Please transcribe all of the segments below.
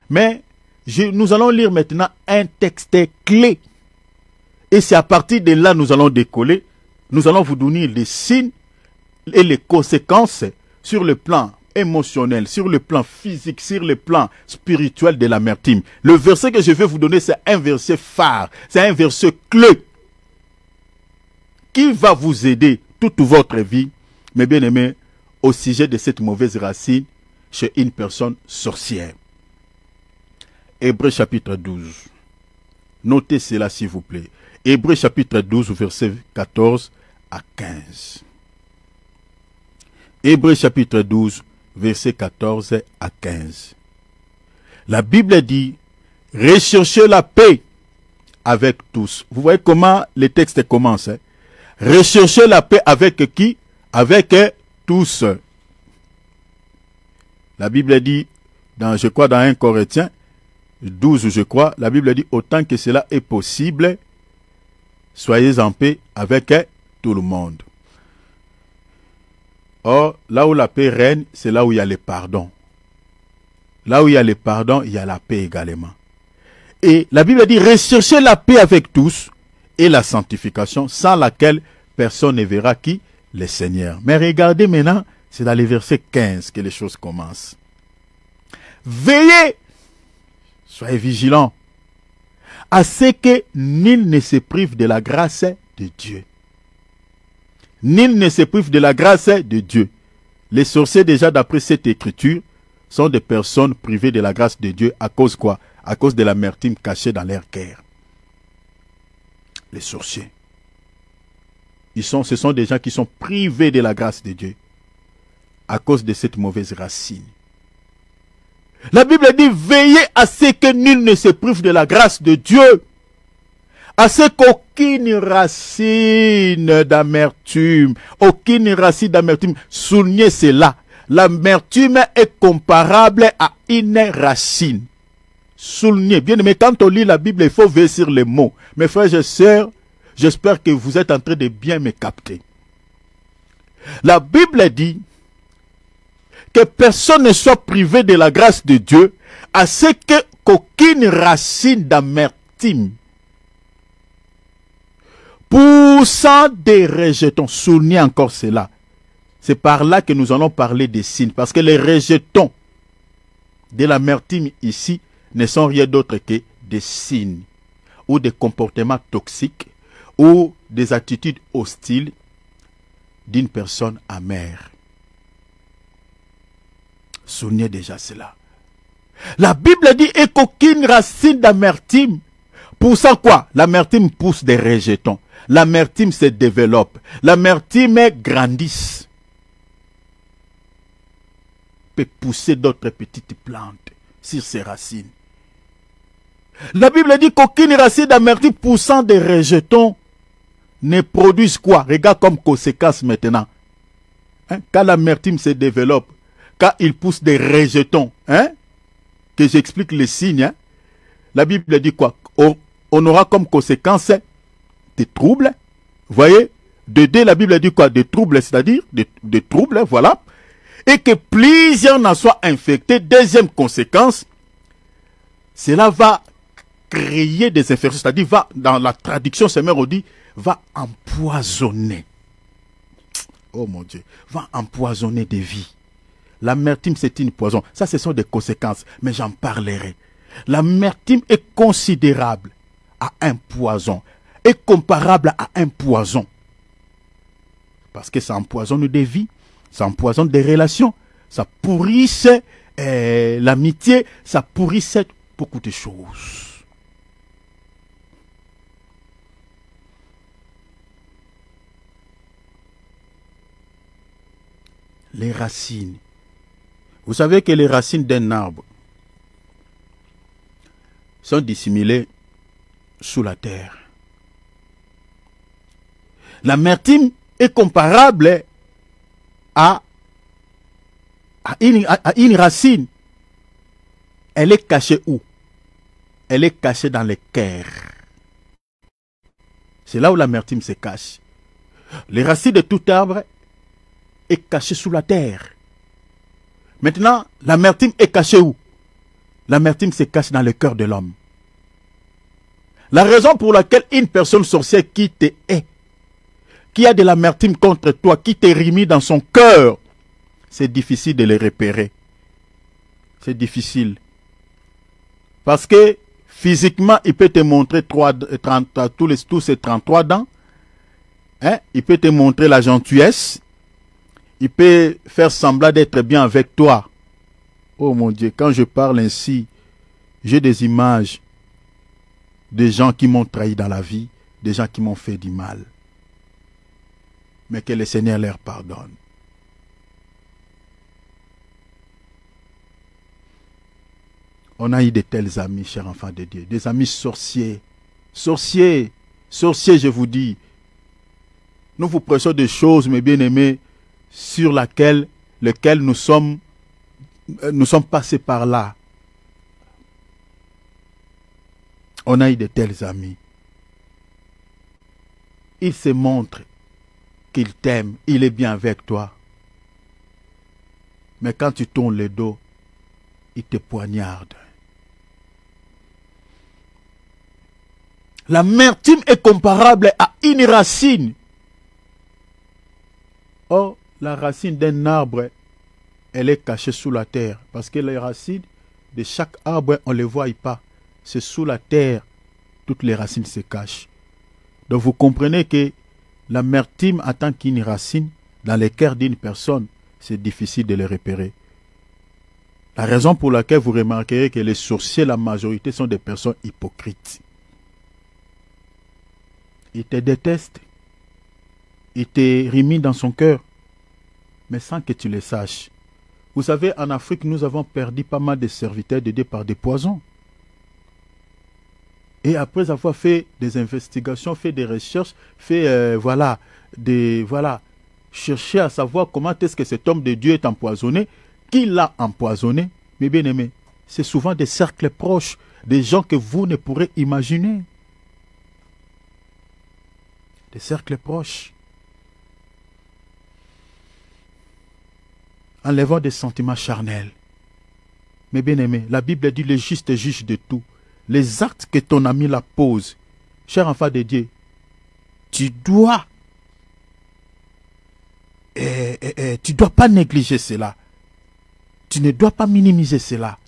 Mais nous allons lire maintenant un texte clé. Et c'est à partir de là nous allons décoller. Nous allons vous donner les signes et les conséquences sur le plan émotionnel, sur le plan physique, sur le plan spirituel de l'amertume. Le verset que je vais vous donner, c'est un verset phare, c'est un verset clé qui va vous aider toute votre vie, mes bien-aimés, au sujet de cette mauvaise racine chez une personne sorcière. Hébreux chapitre 12. Notez cela s'il vous plaît. Hébreux chapitre 12, verset 14 à 15. Hébreux chapitre 12, verset 14 à 15. La Bible dit, recherchez la paix avec tous. Vous voyez comment les textes commencent. Hein? Recherchez la paix avec qui? Avec tous. La Bible dit, je crois dans 1 Corinthiens 12, je crois, la Bible dit, autant que cela est possible, soyez en paix avec tout le monde. Or, là où la paix règne, c'est là où il y a le pardon. Là où il y a le pardon, il y a la paix également. Et la Bible dit, recherchez la paix avec tous et la sanctification, sans laquelle personne ne verra qui? Le Seigneur. Mais regardez maintenant, c'est dans le verset 15 que les choses commencent. Veillez, soyez vigilants, à ce que nul ne se prive de la grâce de Dieu. Nul ne se prive de la grâce de Dieu. Les sorciers, déjà d'après cette écriture, sont des personnes privées de la grâce de Dieu à cause quoi? À cause de l'amertume cachée dans leur cœur. Les sorciers. Ce sont des gens qui sont privés de la grâce de Dieu à cause de cette mauvaise racine. La Bible dit, veillez à ce que nul ne se prive de la grâce de Dieu, à ce qu'aucune racine d'amertume, soulignez cela, l'amertume est comparable à une racine. Soulignez, bien aimé, quand on lit la Bible, il faut veiller sur les mots. Mes frères et sœurs, j'espère que vous êtes en train de bien me capter. La Bible dit que personne ne soit privé de la grâce de Dieu, à ce qu'aucune racine d'amertume poussant des rejetons. Soulignez encore cela. C'est par là que nous allons parler des signes, parce que les rejetons de l'amertume ici ne sont rien d'autre que des signes ou des comportements toxiques ou des attitudes hostiles d'une personne amère. Souvenez déjà cela. La Bible dit qu'aucune racine d'amertume poussant quoi? L'amertume pousse des rejetons. L'amertume se développe. L'amertume grandit. Peut pousser d'autres petites plantes sur ses racines. La Bible dit qu'aucune racine d'amertume poussant des rejetons ne produise quoi? Regarde comme conséquence maintenant. Hein? Quand l'amertume se développe, quand il pousse des rejetons, hein? Que j'explique les signes, hein? La Bible dit quoi? On aura comme conséquence des troubles. Vous voyez? La Bible dit quoi? Des troubles, c'est-à-dire des troubles, voilà. Et que plusieurs n'en soient infectés. Deuxième conséquence, cela va créer des infections, c'est-à-dire dans la traduction, on dit, va empoisonner. Oh mon Dieu, va empoisonner des vies. L'amertume, c'est une poison. Ça, ce sont des conséquences, mais j'en parlerai. L'amertume est considérable à un poison, est comparable à un poison. Parce que ça empoisonne des vies, ça empoisonne des relations, ça pourrisse l'amitié, ça pourrisse beaucoup de choses. Les racines. Vous savez que les racines d'un arbre sont dissimulées sous la terre. L'amertume est comparable à une racine. Elle est cachée où? Elle est cachée dans le cœur. C'est là où l'amertume se cache. Les racines de tout arbre est cachée sous la terre. Maintenant, l'amertume est cachée où? L'amertume se cache dans le cœur de l'homme. La raison pour laquelle une personne sorcière qui te hait, qui a de l'amertume contre toi, qui te rémit dans son cœur, c'est difficile de les repérer. C'est difficile. Parce que physiquement, il peut te montrer tous ces 33 dents. Hein? Il peut te montrer la gentillesse. Il peut faire semblant d'être bien avec toi. Oh mon Dieu, quand je parle ainsi, j'ai des images de gens qui m'ont trahi dans la vie, des gens qui m'ont fait du mal. Mais que le Seigneur leur pardonne. On a eu de tels amis, chers enfants de Dieu, des amis sorciers. Sorciers, je vous dis. Nous vous prêchons des choses, mes bien-aimés, sur lesquelles nous sommes passés par là. On a eu de tels amis. Il se montre qu'il t'aime, il est bien avec toi. Mais quand tu tournes le dos, il te poignarde. L'amertume est comparable à une racine. Or, la racine d'un arbre, elle est cachée sous la terre. Parce que les racines de chaque arbre, on ne les voit pas. C'est sous la terre, toutes les racines se cachent. Donc vous comprenez que l'amertume en tant qu'une racine, dans le cœur d'une personne, c'est difficile de les repérer. La raison pour laquelle vous remarquerez que les sorciers, la majorité, sont des personnes hypocrites. Ils te détestent. Ils te remettent dans son cœur. Mais sans que tu le saches. Vous savez, en Afrique, nous avons perdu pas mal de serviteurs de Dieu par des poisons. Et après avoir fait des investigations, fait des recherches, chercher à savoir comment est-ce que cet homme de Dieu est empoisonné, qui l'a empoisonné, mes bien-aimés, c'est souvent des cercles proches, des gens que vous ne pourrez imaginer. Des cercles proches. Enlevant des sentiments charnels. Mes bien-aimés, la Bible dit le juste juge de tout. Les actes que ton ami la pose, cher enfant de Dieu, tu dois pas négliger cela. Tu ne dois pas minimiser cela.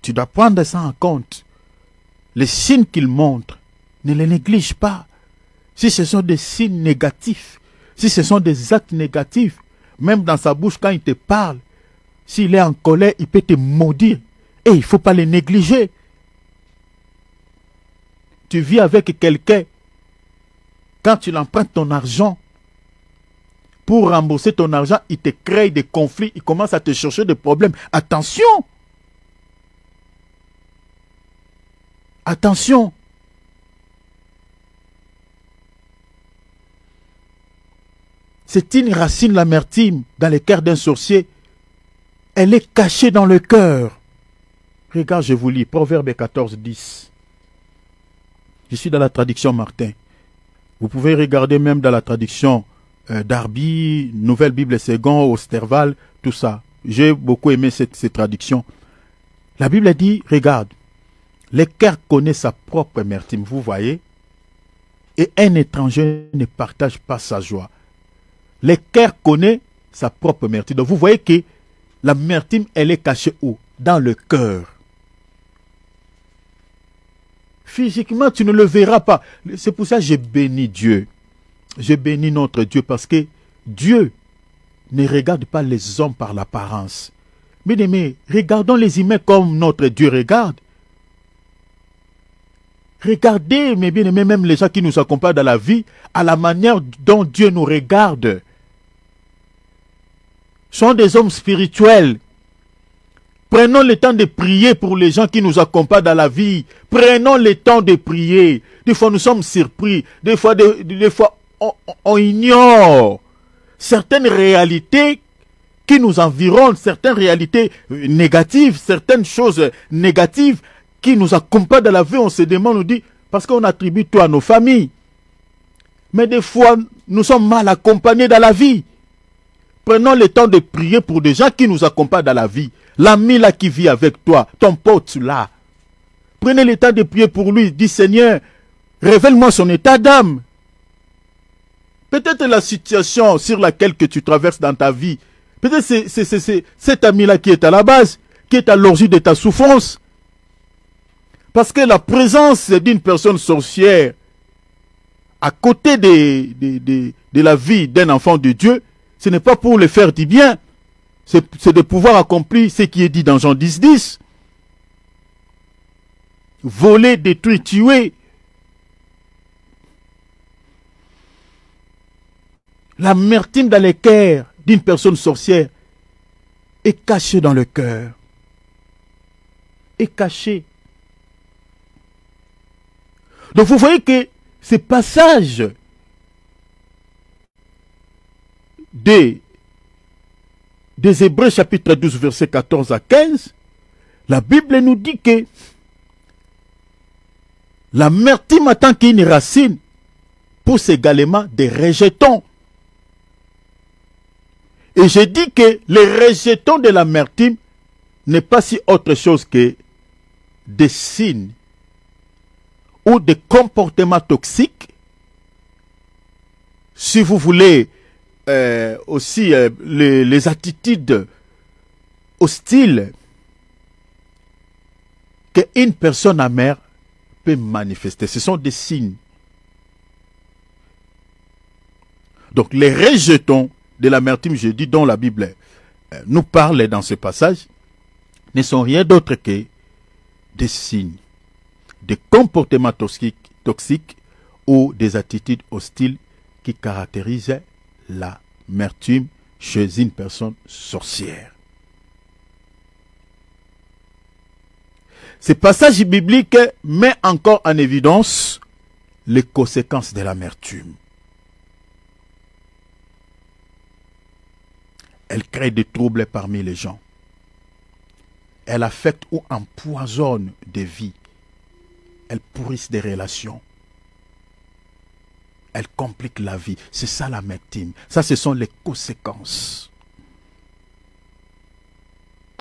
Tu dois prendre ça en compte. Les signes qu'il montre, ne les néglige pas. Si ce sont des signes négatifs, si ce sont des actes négatifs, même dans sa bouche quand il te parle, s'il est en colère, il peut te maudire. Et il ne faut pas les négliger. Tu vis avec quelqu'un, quand tu l'empruntes ton argent, pour rembourser ton argent, il te crée des conflits, il commence à te chercher des problèmes. Attention! Attention! C'est une racine, l'amertume, dans le cœur d'un sorcier. Elle est cachée dans le cœur. Regarde, je vous lis, Proverbe 14, 10. Je suis dans la traduction Martin. Vous pouvez regarder même dans la traduction Darby, Nouvelle Bible Second, Osterval, tout ça. J'ai beaucoup aimé cette traduction. La Bible dit, regarde, le cœur connaît sa propre amertume, vous voyez, et un étranger ne partage pas sa joie. Le cœur connaît sa propre amertume. Donc vous voyez que l'amertume, elle est cachée où? Dans le cœur. Physiquement, tu ne le verras pas. C'est pour ça que je bénis Dieu. Je bénis notre Dieu parce que Dieu ne regarde pas les hommes par l'apparence. Mais regardons les humains comme notre Dieu regarde. Regardez, mes bien-aimés, même les gens qui nous accompagnent dans la vie, à la manière dont Dieu nous regarde. Sont des hommes spirituels. Prenons le temps de prier pour les gens qui nous accompagnent dans la vie. Prenons le temps de prier. Des fois, nous sommes surpris. Des fois, on ignore certaines réalités qui nous environnent, certaines réalités négatives, certaines choses négatives qui nous accompagnent dans la vie. On se demande, on dit, parce qu'on attribue tout à nos familles. Mais des fois, nous sommes mal accompagnés dans la vie. Prenons le temps de prier pour des gens qui nous accompagnent dans la vie. L'ami là qui vit avec toi, ton pote là. Prenez le temps de prier pour lui. Dis Seigneur, révèle-moi son état d'âme. Peut-être la situation sur laquelle que tu traverses dans ta vie. Peut-être c'est cet ami-là qui est à la base, qui est à l'origine de ta souffrance. Parce que la présence d'une personne sorcière à côté de la vie d'un enfant de Dieu, ce n'est pas pour le faire du bien. C'est de pouvoir accomplir ce qui est dit dans Jean 10, 10. Voler, détruire, tuer. L'amertume dans le cœur d'une personne sorcière est cachée dans le cœur. Est cachée. Donc vous voyez que ces passages des Hébreux chapitre 12 verset 14 à 15, la Bible nous dit que l'amertume en tant qu'une racine pousse également des rejetons. Et j'ai dit que les rejetons de l'amertume n'est pas si autre chose que des signes ou des comportements toxiques, si vous voulez aussi les attitudes hostiles qu'une personne amère peut manifester. Ce sont des signes. Donc les rejetons de l'amertume, je dis, dont la Bible nous parle dans ce passage, ne sont rien d'autre que des signes, des comportements toxiques ou des attitudes hostiles qui caractérisent l'amertume chez une personne sorcière. Ce passage biblique met encore en évidence les conséquences de l'amertume. Elle crée des troubles parmi les gens. Elle affecte ou empoisonne des vies. Elle pourrisse des relations. Elle complique la vie. C'est ça l'amertume. Ça, ce sont les conséquences.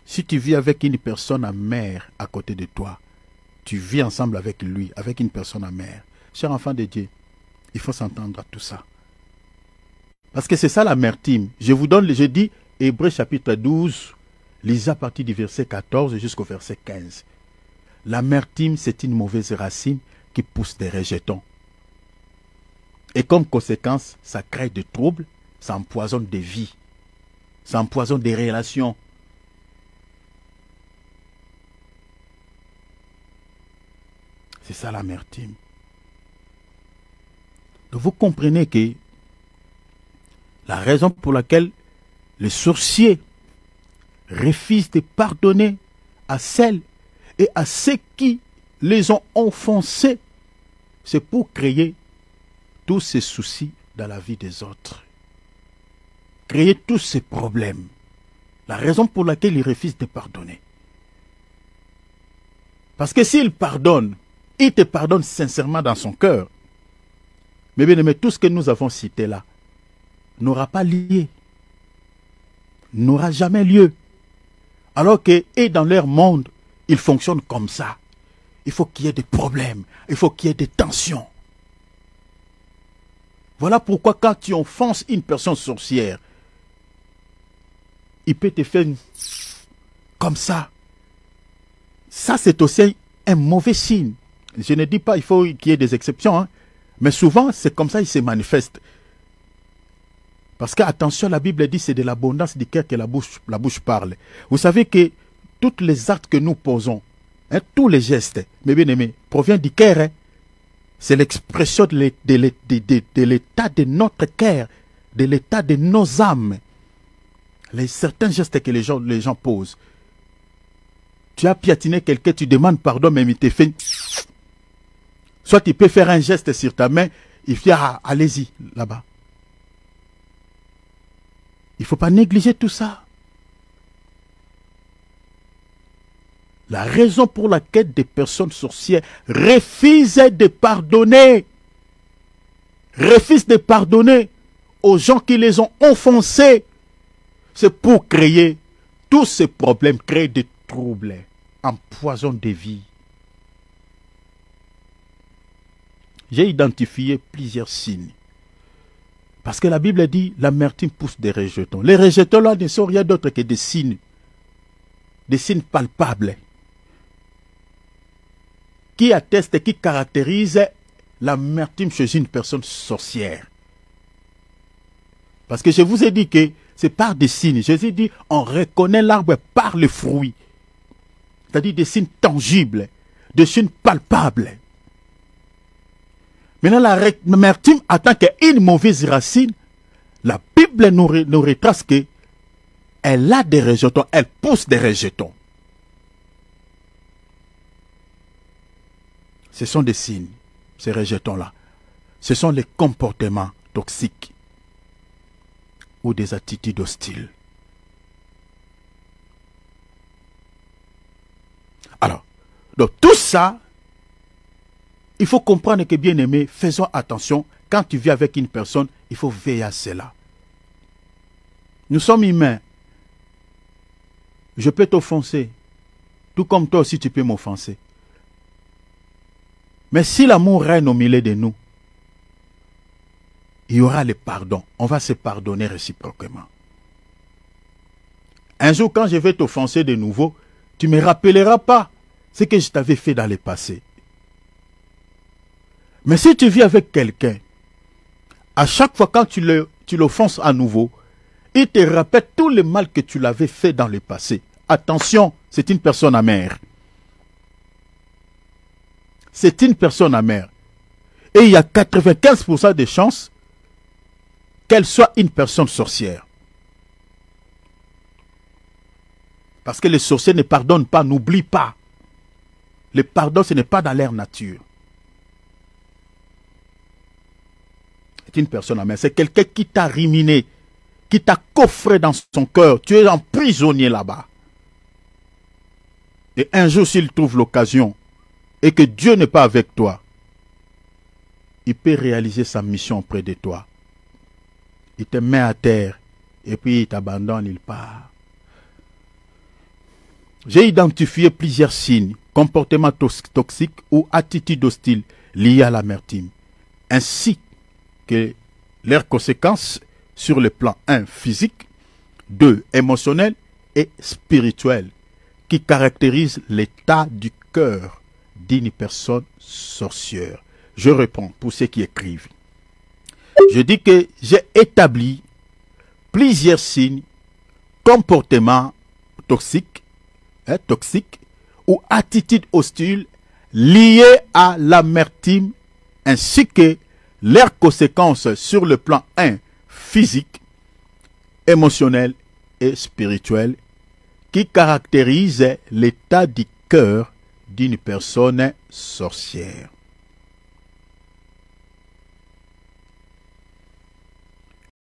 Si tu vis avec une personne amère à côté de toi, tu vis ensemble avec lui, avec une personne amère. Cher enfant de Dieu, il faut s'entendre à tout ça. Parce que c'est ça l'amertume. Je dis Hébreux chapitre 12, lisez à partir du verset 14 jusqu'au verset 15. L'amertume, c'est une mauvaise racine qui pousse des rejetons. Et comme conséquence, ça crée des troubles, ça empoisonne des vies, ça empoisonne des relations. C'est ça l'amertume. Donc vous comprenez que la raison pour laquelle les sorciers refusent de pardonner à celles et à ceux qui les ont offensés, c'est pour créer tous ces soucis dans la vie des autres. Créer tous ces problèmes. La raison pour laquelle ils refusent de pardonner. Parce que s'ils pardonnent, ils te pardonnent sincèrement dans son cœur. Mais bien aimé, tout ce que nous avons cité là n'aura pas lieu. N'aura jamais lieu. Alors que, et dans leur monde, ils fonctionnent comme ça. Il faut qu'il y ait des problèmes. Il faut qu'il y ait des tensions. Voilà pourquoi quand tu offenses une personne sorcière, il peut te faire comme ça. Ça, c'est aussi un mauvais signe. Je ne dis pas il faut qu'il y ait des exceptions, hein, mais souvent, c'est comme ça qu'il se manifeste. Parce que, attention, la Bible dit c'est de l'abondance du cœur que la bouche parle. Vous savez que tous les actes que nous posons, hein, tous les gestes, mes bien-aimés, proviennent du cœur. Hein. C'est l'expression de l'état de notre cœur, de l'état de nos âmes. Certains gestes que les gens posent. Tu as piétiné quelqu'un, tu demandes pardon, mais il te fait... Soit tu peux faire un geste sur ta main, il fait allez-y, là-bas. Il ne faut pas négliger tout ça. La raison pour laquelle des personnes sorcières refusent de pardonner aux gens qui les ont offensés, c'est pour créer tous ces problèmes créent des troubles, empoisonnent des vies. J'ai identifié plusieurs signes. Parce que la Bible dit, l'amertume pousse des rejetons. Les rejetons là ne sont rien d'autre que des signes palpables, qui attestent et qui caractérisent l'amertume chez une personne sorcière. Parce que je vous ai dit que c'est par des signes. Jésus dit, on reconnaît l'arbre par les fruits. C'est-à-dire des signes tangibles, des signes palpables. Maintenant, l'amertume, en tant qu'une mauvaise racine, la Bible nous retrace qu'elle a des rejetons, elle pousse des rejetons. Ce sont des signes, ces rejetons-là. Ce sont les comportements toxiques ou des attitudes hostiles. Alors, donc tout ça, il faut comprendre que, bien aimé, faisons attention. Quand tu vis avec une personne, il faut veiller à cela. Nous sommes humains. Je peux t'offenser. Tout comme toi aussi, tu peux m'offenser. Mais si l'amour règne au milieu de nous, il y aura le pardon. On va se pardonner réciproquement. Un jour, quand je vais t'offenser de nouveau, tu ne me rappelleras pas ce que je t'avais fait dans le passé. Mais si tu vis avec quelqu'un, à chaque fois quand tu l'offenses à nouveau, il te rappelle tout le mal que tu l'avais fait dans le passé. Attention, c'est une personne amère. C'est une personne amère. Et il y a 95% de chances qu'elle soit une personne sorcière. Parce que les sorciers ne pardonnent pas, n'oublient pas. Le pardon, ce n'est pas dans leur nature. C'est une personne amère. C'est quelqu'un qui t'a riminé, qui t'a coffré dans son cœur. Tu es emprisonné là-bas. Et un jour, s'il trouve l'occasion et que Dieu n'est pas avec toi, il peut réaliser sa mission auprès de toi. Il te met à terre et puis il t'abandonne, il part. J'ai identifié plusieurs signes, comportements toxiques ou attitudes hostiles liées à l'amertume, ainsi que leurs conséquences sur le plan 1 physique, 2 émotionnel et spirituel, qui caractérisent l'état du cœur d'une personne sorcière. Je réponds pour ceux qui écrivent. Je dis que j'ai établi plusieurs signes, comportements toxiques ou attitudes hostiles liées à l'amertume ainsi que leurs conséquences sur le plan 1 physique, émotionnel et spirituel qui caractérisent l'état du cœur d'une personne sorcière.